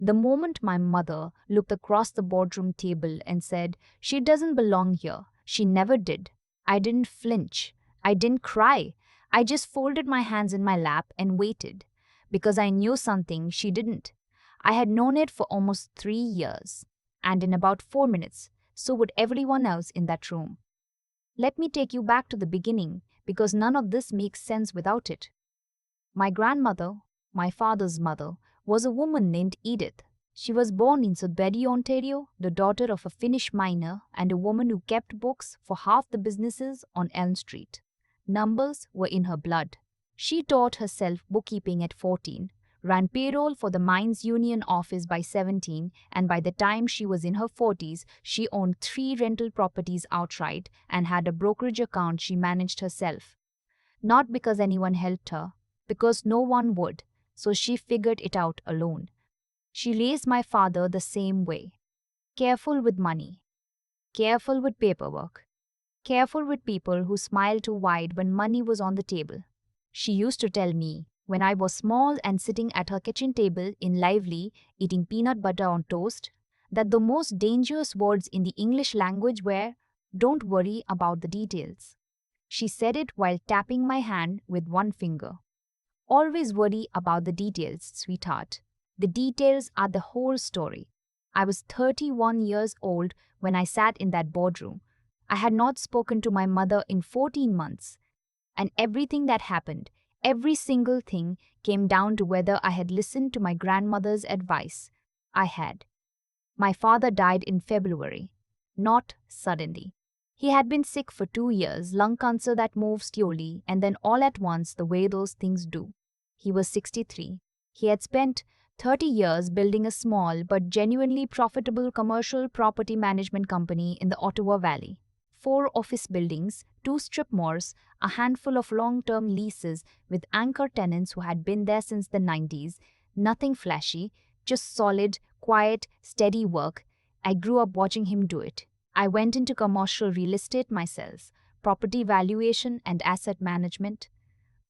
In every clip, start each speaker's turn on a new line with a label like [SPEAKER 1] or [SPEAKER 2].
[SPEAKER 1] The moment my mother looked across the boardroom table and said, "She doesn't belong here," she never did. I didn't flinch. I didn't cry. I just folded my hands in my lap and waited. Because I knew something she didn't. I had known it for almost 3 years. And in about 4 minutes, so would everyone else in that room. Let me take you back to the beginning, because none of this makes sense without it. My grandmother, my father's mother, was a woman named Edith. She was born in Sudbury, Ontario, the daughter of a Finnish miner and a woman who kept books for half the businesses on Elm Street. Numbers were in her blood. She taught herself bookkeeping at 14, ran payroll for the mines union office by 17, and by the time she was in her 40s, she owned 3 rental properties outright and had a brokerage account she managed herself. Not because anyone helped her, because no one would, so she figured it out alone. She raised my father the same way. Careful with money, careful with paperwork, careful with people who smiled too wide when money was on the table. She used to tell me, when I was small and sitting at her kitchen table in Lively eating peanut butter on toast, that the most dangerous words in the English language were, "Don't worry about the details." She said it while tapping my hand with one finger. Always worry about the details, sweetheart. The details are the whole story. I was 31 years old when I sat in that boardroom. I had not spoken to my mother in 14 months. And everything that happened, every single thing, came down to whether I had listened to my grandmother's advice. I had. My father died in February. Not suddenly. He had been sick for 2 years, lung cancer that moved slowly, and then all at once, the way those things do. He was 63. He had spent 30 years building a small but genuinely profitable commercial property management company in the Ottawa Valley. 4 office buildings, 2 strip malls, a handful of long-term leases with anchor tenants who had been there since the 90s. Nothing flashy, just solid, quiet, steady work. I grew up watching him do it. I went into commercial real estate myself, property valuation and asset management.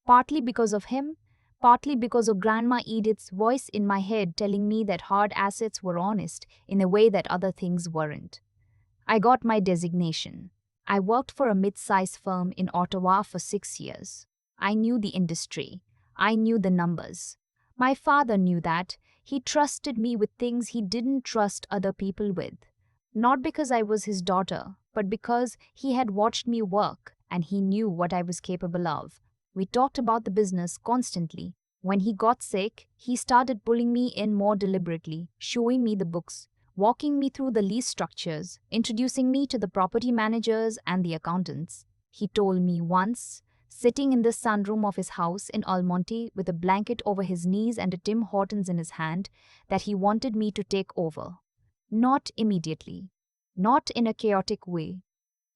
[SPEAKER 1] Partly because of him, partly because of Grandma Edith's voice in my head telling me that hard assets were honest in a way that other things weren't. I got my designation. I worked for a mid-sized firm in Ottawa for 6 years. I knew the industry. I knew the numbers. My father knew that. He trusted me with things he didn't trust other people with. Not because I was his daughter, but because he had watched me work and he knew what I was capable of. We talked about the business constantly. When he got sick, he started pulling me in more deliberately, showing me the books, walking me through the lease structures, introducing me to the property managers and the accountants. He told me once, sitting in the sunroom of his house in Almonte with a blanket over his knees and a Tim Hortons in his hand, that he wanted me to take over. Not immediately, not in a chaotic way,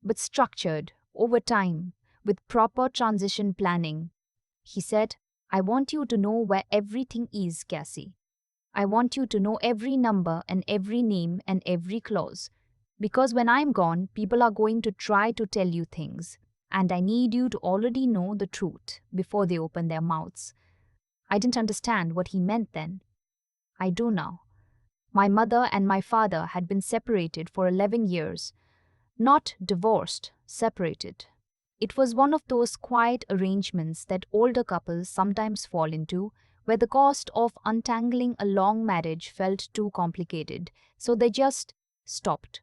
[SPEAKER 1] but structured, over time, with proper transition planning. He said, "I want you to know where everything is, Cassie. I want you to know every number and every name and every clause. Because when I'm gone, people are going to try to tell you things. And I need you to already know the truth before they open their mouths." I didn't understand what he meant then. I do now. My mother and my father had been separated for 11 years. Not divorced, separated. It was one of those quiet arrangements that older couples sometimes fall into, where the cost of untangling a long marriage felt too complicated, so they just stopped.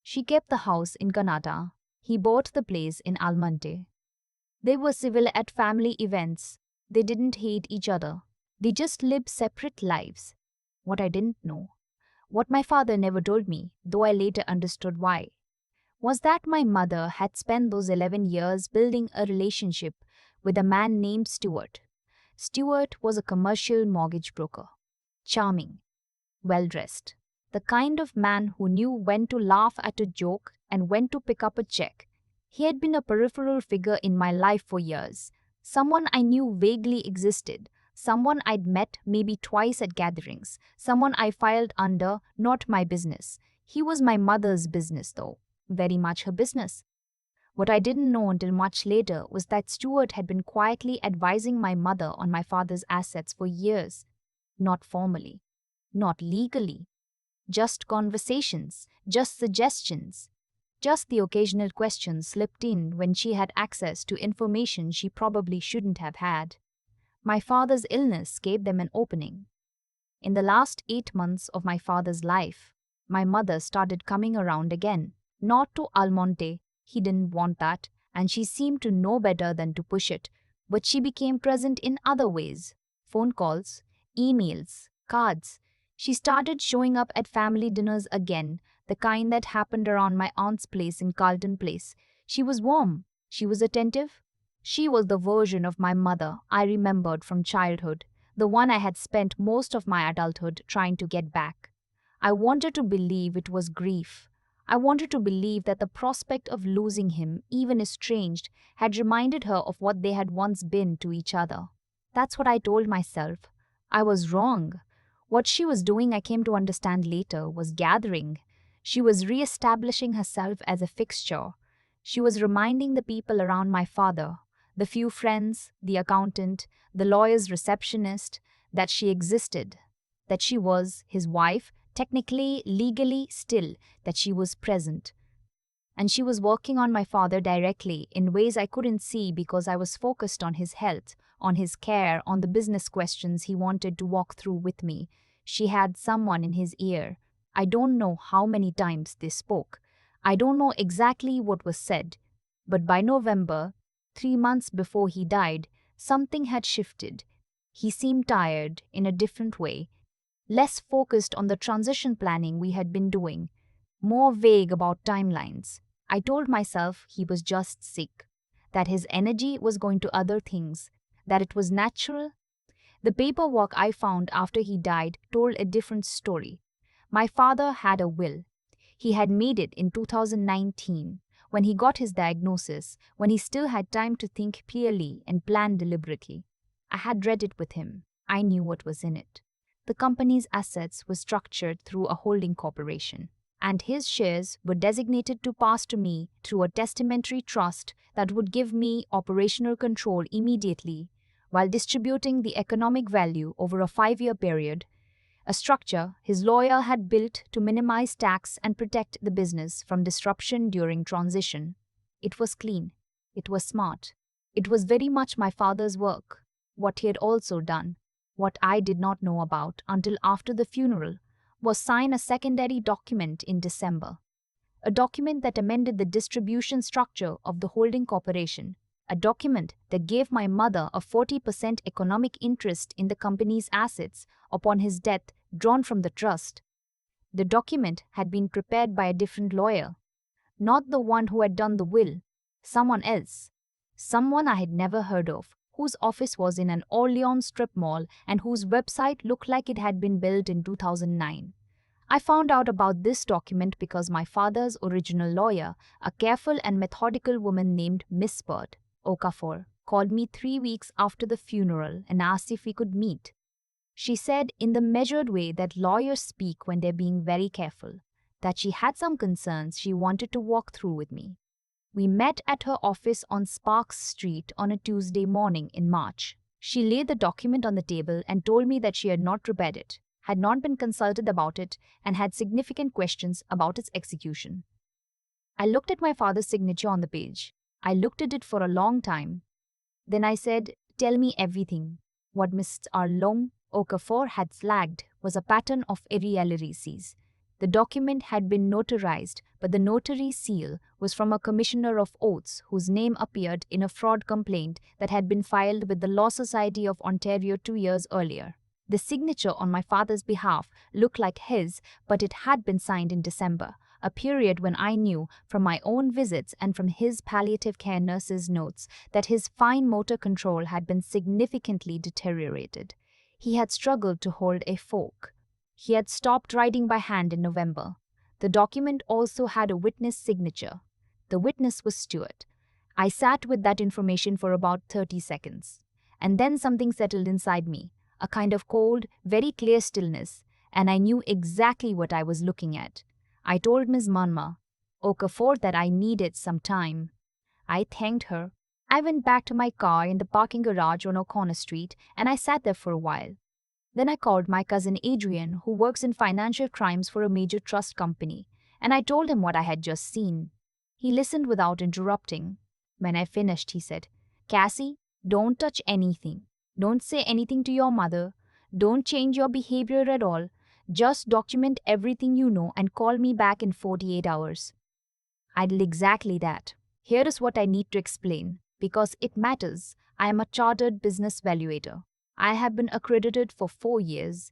[SPEAKER 1] She kept the house in Kannada. He bought the place in Almonte. They were civil at family events. They didn't hate each other. They just lived separate lives. What I didn't know, what my father never told me, though I later understood why, was that my mother had spent those 11 years building a relationship with a man named Stuart. Stuart was a commercial mortgage broker. Charming, well-dressed. The kind of man who knew when to laugh at a joke and when to pick up a check. He had been a peripheral figure in my life for years. Someone I knew vaguely existed. Someone I'd met maybe twice at gatherings. Someone I filed under, not my business. He was my mother's business, though. Very much her business. What I didn't know until much later was that Stuart had been quietly advising my mother on my father's assets for years. Not formally. not legally. Just conversations, just suggestions, just the occasional question slipped in when she had access to information she probably shouldn't have had. My father's illness gave them an opening. In the last 8 months of my father's life, my mother started coming around again. Not to Almonte, he didn't want that, and she seemed to know better than to push it, but she became present in other ways: phone calls, emails, cards. She started showing up at family dinners again, the kind that happened around my aunt's place in Carlton Place. She was warm, she was attentive. She was the version of my mother I remembered from childhood, the one I had spent most of my adulthood trying to get back. I wanted to believe it was grief. I wanted to believe that the prospect of losing him, even estranged, had reminded her of what they had once been to each other. That's what I told myself. I was wrong. What she was doing, I came to understand later, was gathering. She was re-establishing herself as a fixture. She was reminding the people around my father, the few friends, the accountant, the lawyer's receptionist, that she existed, that she was his wife, technically, legally, still, that she was present. And she was working on my father directly in ways I couldn't see because I was focused on his health, on his care, on the business questions he wanted to walk through with me. She had someone in his ear. I don't know how many times they spoke. I don't know exactly what was said. But by November, 3 months before he died, something had shifted. He seemed tired in a different way, less focused on the transition planning we had been doing, more vague about timelines. I told myself he was just sick, that his energy was going to other things, that it was natural. The paperwork I found after he died told a different story. My father had a will. He had made it in 2019, when he got his diagnosis, when he still had time to think clearly and plan deliberately. I had read it with him. I knew what was in it. The company's assets were structured through a holding corporation, and his shares were designated to pass to me through a testamentary trust that would give me operational control immediately while distributing the economic value over a 5-year period, a structure his lawyer had built to minimize tax and protect the business from disruption during transition. It was clean. It was smart. It was very much my father's work. What he had also done, what I did not know about until after the funeral, was sign a secondary document in December. A document that amended the distribution structure of the holding corporation. A document that gave my mother a 40% economic interest in the company's assets upon his death, drawn from the trust. The document had been prepared by a different lawyer, not the one who had done the will, someone else, someone I had never heard of, whose office was in an Orleans strip mall and whose website looked like it had been built in 2009. I found out about this document because my father's original lawyer, a careful and methodical woman named Miss Bird, Okafor, called me 3 weeks after the funeral and asked if we could meet. She said, in the measured way that lawyers speak when they're being very careful, that she had some concerns she wanted to walk through with me. We met at her office on Sparks Street on a Tuesday morning in March. She laid the document on the table and told me that she had not prepared it, had not been consulted about it, and had significant questions about its execution. I looked at my father's signature on the page. I looked at it for a long time. Then I said, "Tell me everything." What Mr. Arlong Okafor had flagged was a pattern of irregularities. The document had been notarized, but the notary seal was from a commissioner of oaths whose name appeared in a fraud complaint that had been filed with the Law Society of Ontario 2 years earlier. The signature on my father's behalf looked like his, but it had been signed in December, a period when I knew from my own visits and from his palliative care nurse's notes that his fine motor control had been significantly deteriorated. He had struggled to hold a fork. He had stopped writing by hand in November. The document also had a witness signature. The witness was Stuart. I sat with that information for about 30 seconds. And then something settled inside me, a kind of cold, very clear stillness, and I knew exactly what I was looking at. I told Ms. Manma, Okafor, that I needed some time. I thanked her. I went back to my car in the parking garage on O'Connor Street, and I sat there for a while. Then I called my cousin Adrian, who works in financial crimes for a major trust company, and I told him what I had just seen. He listened without interrupting. When I finished, he said, Cassie, don't touch anything. Don't say anything to your mother. Don't change your behavior at all. Just document everything you know and call me back in 48 hours. I did exactly that. Here is what I need to explain, because it matters. I am a chartered business valuator. I have been accredited for 4 years.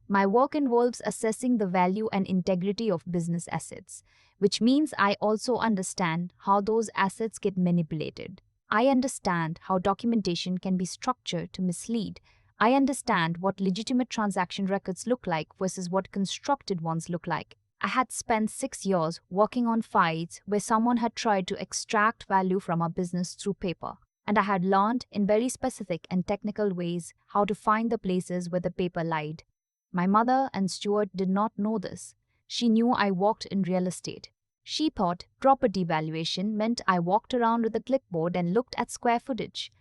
[SPEAKER 1] My work involves assessing the value and integrity of business assets, which means I also understand how those assets get manipulated. I understand how documentation can be structured to mislead. I understand what legitimate transaction records look like versus what constructed ones look like. I had spent 6 years working on files where someone had tried to extract value from our business through paper, and I had learned in very specific and technical ways how to find the places where the paper lied. My mother and Stuart did not know this. She knew I worked in real estate. She thought property valuation meant I walked around with a clipboard and looked at square footage.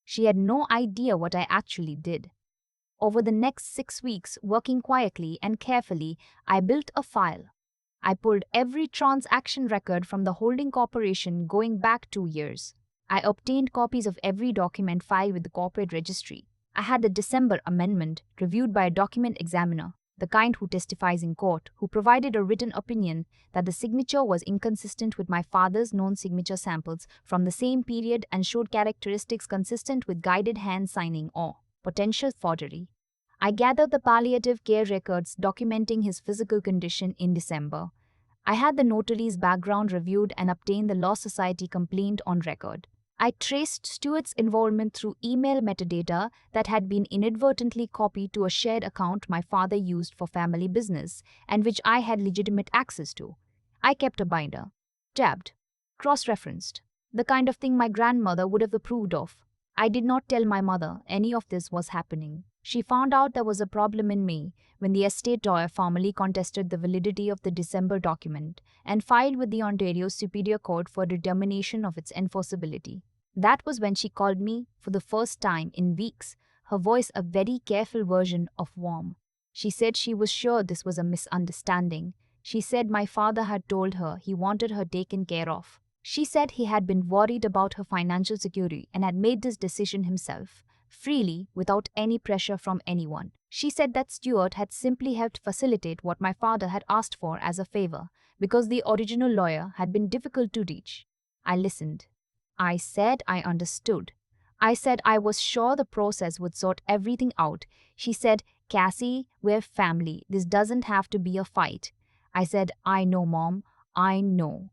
[SPEAKER 1] She had no idea what I actually did. Over the next 6 weeks, working quietly and carefully, I built a file. I pulled every transaction record from the holding corporation going back 2 years. I obtained copies of every document filed with the corporate registry. I had the December amendment reviewed by a document examiner, the kind who testifies in court, who provided a written opinion that the signature was inconsistent with my father's known signature samples from the same period and showed characteristics consistent with guided hand signing or potential forgery. I gathered the palliative care records documenting his physical condition in December. I had the notary's background reviewed and obtained the Law Society complaint on record. I traced Stuart's involvement through email metadata that had been inadvertently copied to a shared account my father used for family business and which I had legitimate access to. I kept a binder, tabbed, cross-referenced, the kind of thing my grandmother would have approved of. I did not tell my mother any of this was happening. She found out there was a problem in May when the estate lawyer formally contested the validity of the December document and filed with the Ontario Superior Court for determination of its enforceability. That was when she called me for the first time in weeks, her voice a very careful version of warm. She said she was sure this was a misunderstanding. She said my father had told her he wanted her taken care of. She said he had been worried about her financial security and had made this decision himself, freely, without any pressure from anyone. She said that Stuart had simply helped facilitate what my father had asked for as a favor, because the original lawyer had been difficult to reach. I listened. I said I understood. I said I was sure the process would sort everything out. She said, Cassie, we're family. This doesn't have to be a fight. I said, I know, Mom. I know.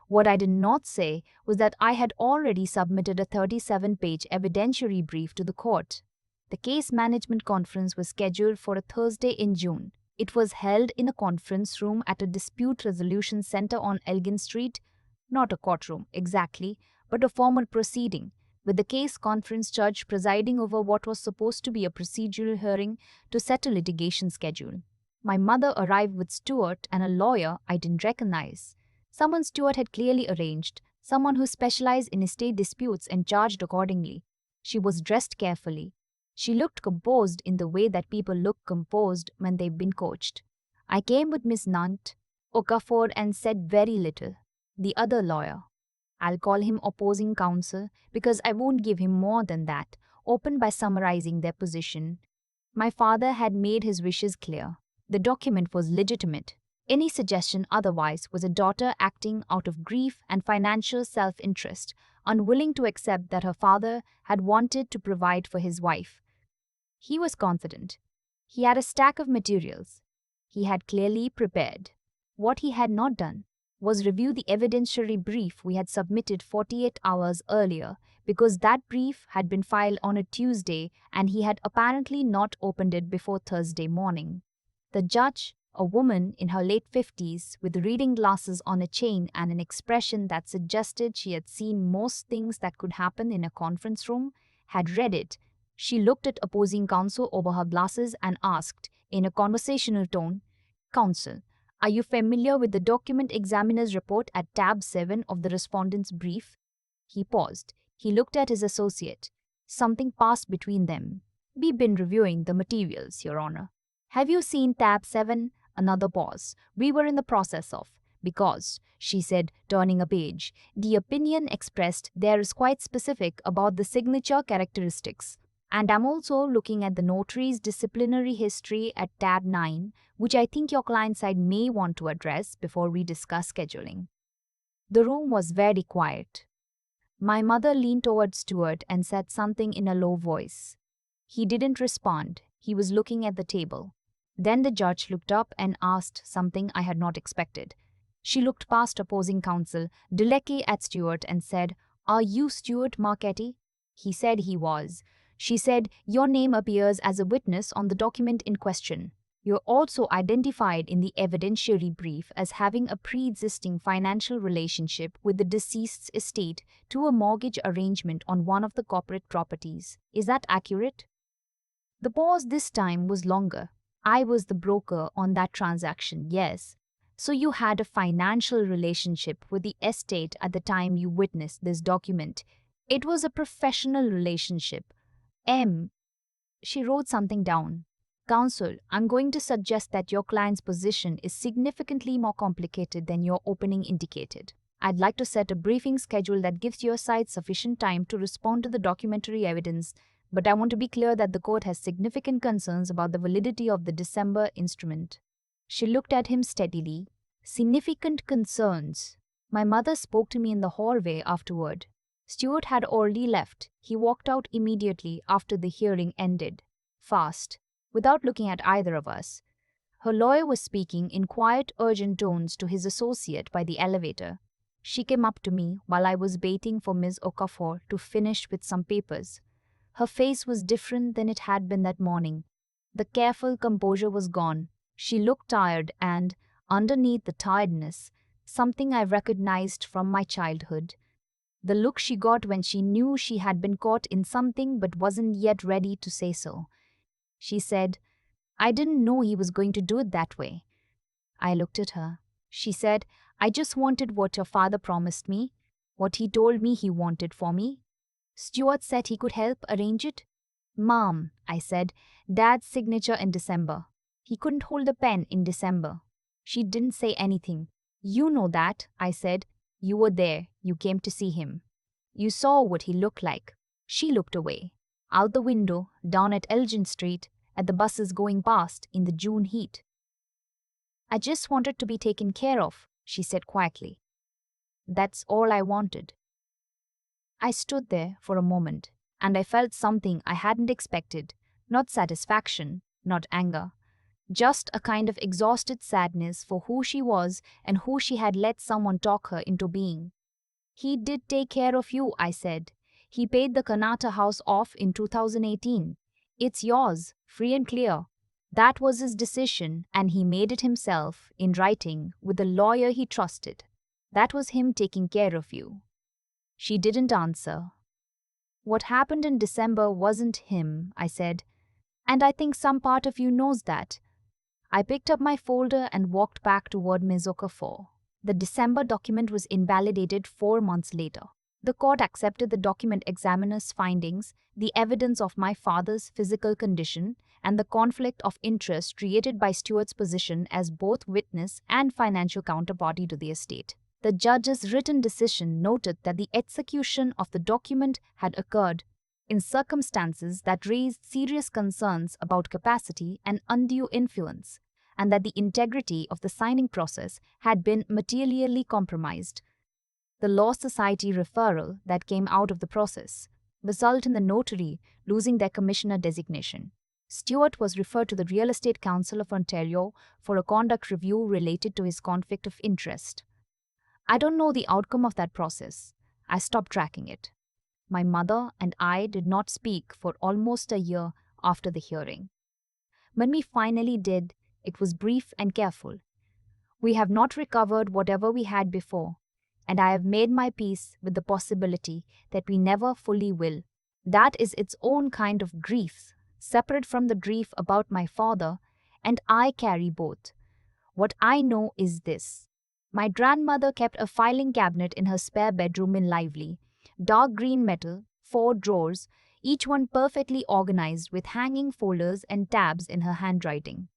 [SPEAKER 1] What I did not say was that I had already submitted a 37-page evidentiary brief to the court. The case management conference was scheduled for a Thursday in June. It was held in a conference room at a dispute resolution center on Elgin Street, not a courtroom exactly, but a formal proceeding, with the case conference judge presiding over what was supposed to be a procedural hearing to set a litigation schedule. My mother arrived with Stuart and a lawyer I didn't recognize. Someone Stuart had clearly arranged, someone who specialized in estate disputes and charged accordingly. She was dressed carefully. She looked composed in the way that people look composed when they've been coached. I came with Miss Nunt, Okafor, and said very little. The other lawyer, I'll call him opposing counsel because I won't give him more than that, opened by summarizing their position. My father had made his wishes clear. The document was legitimate. Any suggestion otherwise was a daughter acting out of grief and financial self-interest, unwilling to accept that her father had wanted to provide for his wife. He was confident. He had a stack of materials. He had clearly prepared. What he had not done was review the evidentiary brief we had submitted 48 hours earlier, because that brief had been filed on a Tuesday and he had apparently not opened it before Thursday morning. The judge, a woman in her late 50s with reading glasses on a chain and an expression that suggested she had seen most things that could happen in a conference room, had read it. She looked at opposing counsel over her glasses and asked, in a conversational tone, Counsel, are you familiar with the document examiner's report at tab 7 of the respondent's brief? He paused. He looked at his associate. Something passed between them. We've been reviewing the materials, Your Honor. Have you seen tab 7? Another pause. We were in the process of. Because, she said, turning a page, the opinion expressed there is quite specific about the signature characteristics. And I'm also looking at the notary's disciplinary history at tab 9, which I think your client side may want to address before we discuss scheduling. The room was very quiet. My mother leaned toward Stuart and said something in a low voice. He didn't respond. He was looking at the table. Then the judge looked up and asked something I had not expected. She looked past opposing counsel, directly at Stuart, and said, "Are you Stuart Marchetti?" He said he was. She said, "Your name appears as a witness on the document in question. You're also identified in the evidentiary brief as having a pre-existing financial relationship with the deceased's estate to a mortgage arrangement on one of the corporate properties. Is that accurate?" The pause this time was longer. "I was the broker on that transaction, yes. So you had a financial relationship with the estate at the time you witnessed this document. It was a professional relationship. M." She wrote something down. "Counsel, I'm going to suggest that your client's position is significantly more complicated than your opening indicated. I'd like to set a briefing schedule that gives your side sufficient time to respond to the documentary evidence, but I want to be clear that the court has significant concerns about the validity of the December instrument." She looked at him steadily. "Significant concerns." My mother spoke to me in the hallway afterward. Stuart had already left. He walked out immediately after the hearing ended. Fast, without looking at either of us. Her lawyer was speaking in quiet, urgent tones to his associate by the elevator. She came up to me while I was waiting for Ms. Okafor to finish with some papers. Her face was different than it had been that morning. The careful composure was gone. She looked tired and, underneath the tiredness, something I recognized from my childhood. The look she got when she knew she had been caught in something but wasn't yet ready to say so. She said, "I didn't know he was going to do it that way." I looked at her. She said, "I just wanted what your father promised me, what he told me he wanted for me." "Stuart said he could help arrange it?" "Mom," I said, "Dad's signature in December. He couldn't hold a pen in December." She didn't say anything. "You know that," I said. "You were there. You came to see him. You saw what he looked like." She looked away. Out the window, down at Elgin Street, at the buses going past in the June heat. "I just wanted to be taken care of," she said quietly. "That's all I wanted." I stood there for a moment, and I felt something I hadn't expected. Not satisfaction, not anger. Just a kind of exhausted sadness for who she was and who she had let someone talk her into being. "He did take care of you," I said. "He paid the Kanata house off in 2018. It's yours, free and clear. That was his decision, and he made it himself, in writing, with a lawyer he trusted. That was him taking care of you." She didn't answer. "What happened in December wasn't him," I said. "And I think some part of you knows that." I picked up my folder and walked back toward Ms. Okafor. The December document was invalidated 4 months later. The court accepted the document examiner's findings, the evidence of my father's physical condition, and the conflict of interest created by Stuart's position as both witness and financial counterparty to the estate. The judge's written decision noted that the execution of the document had occurred in circumstances that raised serious concerns about capacity and undue influence, and that the integrity of the signing process had been materially compromised. The Law Society referral that came out of the process resulted in the notary losing their commissioner designation. Stuart was referred to the Real Estate Council of Ontario for a conduct review related to his conflict of interest. I don't know the outcome of that process. I stopped tracking it. My mother and I did not speak for almost a year after the hearing. When we finally did, it was brief and careful. "We have not recovered whatever we had before, and I have made my peace with the possibility that we never fully will. That is its own kind of grief, separate from the grief about my father, and I carry both. What I know is this. My grandmother kept a filing cabinet in her spare bedroom in Lively. Dark green metal, 4 drawers. each one perfectly organized with hanging folders and tabs in her handwriting.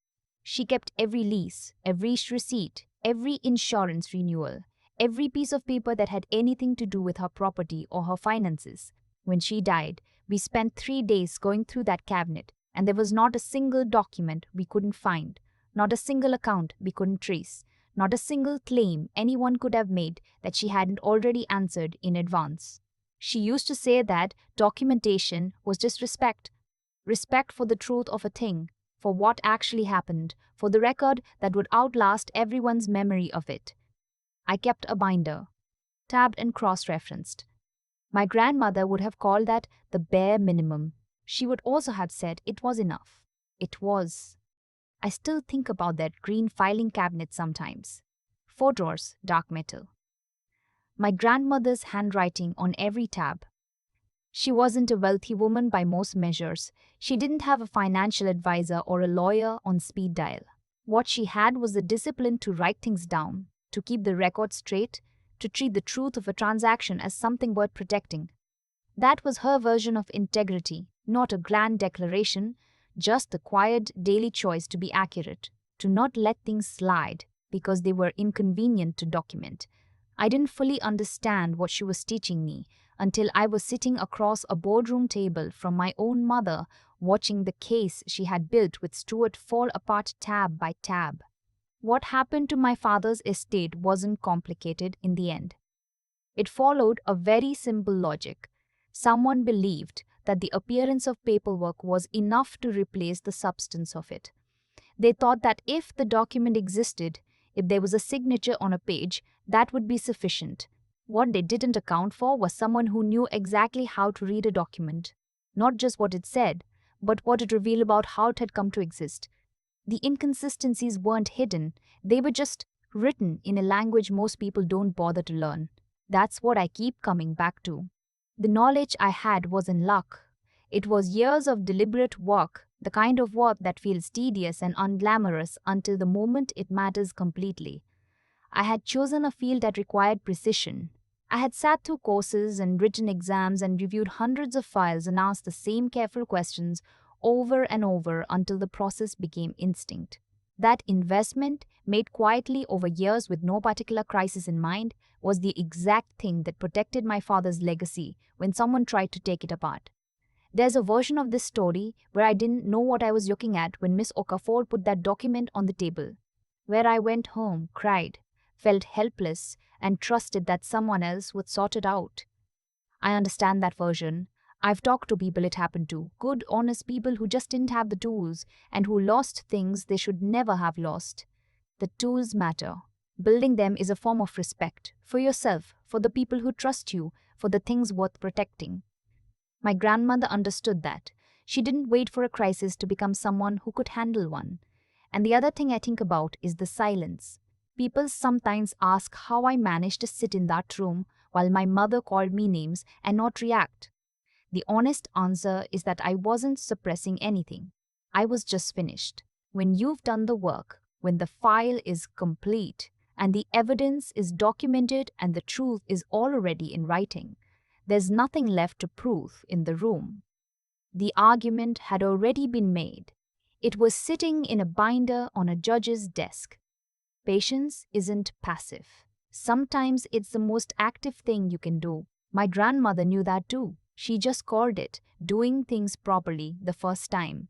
[SPEAKER 1] She kept every lease, every receipt, every insurance renewal, every piece of paper that had anything to do with her property or her finances. When she died, we spent 3 days going through that cabinet, and there was not a single document we couldn't find, not a single account we couldn't trace, not a single claim anyone could have made that she hadn't already answered in advance. She used to say that documentation was just respect. Respect for the truth of a thing, for what actually happened, for the record that would outlast everyone's memory of it. I kept a binder, tabbed and cross-referenced. My grandmother would have called that the bare minimum. She would also have said it was enough. It was. I still think about that green filing cabinet sometimes. 4 drawers, dark metal. My grandmother's handwriting on every tab. She wasn't a wealthy woman by most measures. She didn't have a financial advisor or a lawyer on speed dial. What she had was the discipline to write things down, to keep the record straight, to treat the truth of a transaction as something worth protecting. That was her version of integrity, not a grand declaration, just the quiet daily choice to be accurate, to not let things slide because they were inconvenient to document. I didn't fully understand what she was teaching me until I was sitting across a boardroom table from my own mother, watching the case she had built with Stuart fall apart tab by tab. What happened to my father's estate wasn't complicated in the end. It followed a very simple logic. Someone believed that the appearance of paperwork was enough to replace the substance of it. They thought that if the document existed, if there was a signature on a page, that would be sufficient. What they didn't account for was someone who knew exactly how to read a document. Not just what it said, but what it revealed about how it had come to exist. The inconsistencies weren't hidden, they were just written in a language most people don't bother to learn. That's what I keep coming back to. The knowledge I had wasn't luck. It was years of deliberate work, the kind of work that feels tedious and unglamorous until the moment it matters completely. I had chosen a field that required precision. I had sat through courses and written exams and reviewed hundreds of files and asked the same careful questions over and over until the process became instinct. That investment, made quietly over years with no particular crisis in mind, was the exact thing that protected my father's legacy when someone tried to take it apart. There's a version of this story where I didn't know what I was looking at when Miss Okafor put that document on the table, where I went home, cried, felt helpless, and trusted that someone else would sort it out. I understand that version. I've talked to people it happened to, good, honest people who just didn't have the tools and who lost things they should never have lost. The tools matter. Building them is a form of respect for yourself, for the people who trust you, for the things worth protecting. My grandmother understood that. She didn't wait for a crisis to become someone who could handle one. And the other thing I think about is the silence. People sometimes ask how I managed to sit in that room while my mother called me names and not react. The honest answer is that I wasn't suppressing anything. I was just finished. When you've done the work, when the file is complete, and the evidence is documented and the truth is already in writing, there's nothing left to prove in the room. The argument had already been made. It was sitting in a binder on a judge's desk. Patience isn't passive. Sometimes it's the most active thing you can do. My grandmother knew that too. She just called it doing things properly the first time.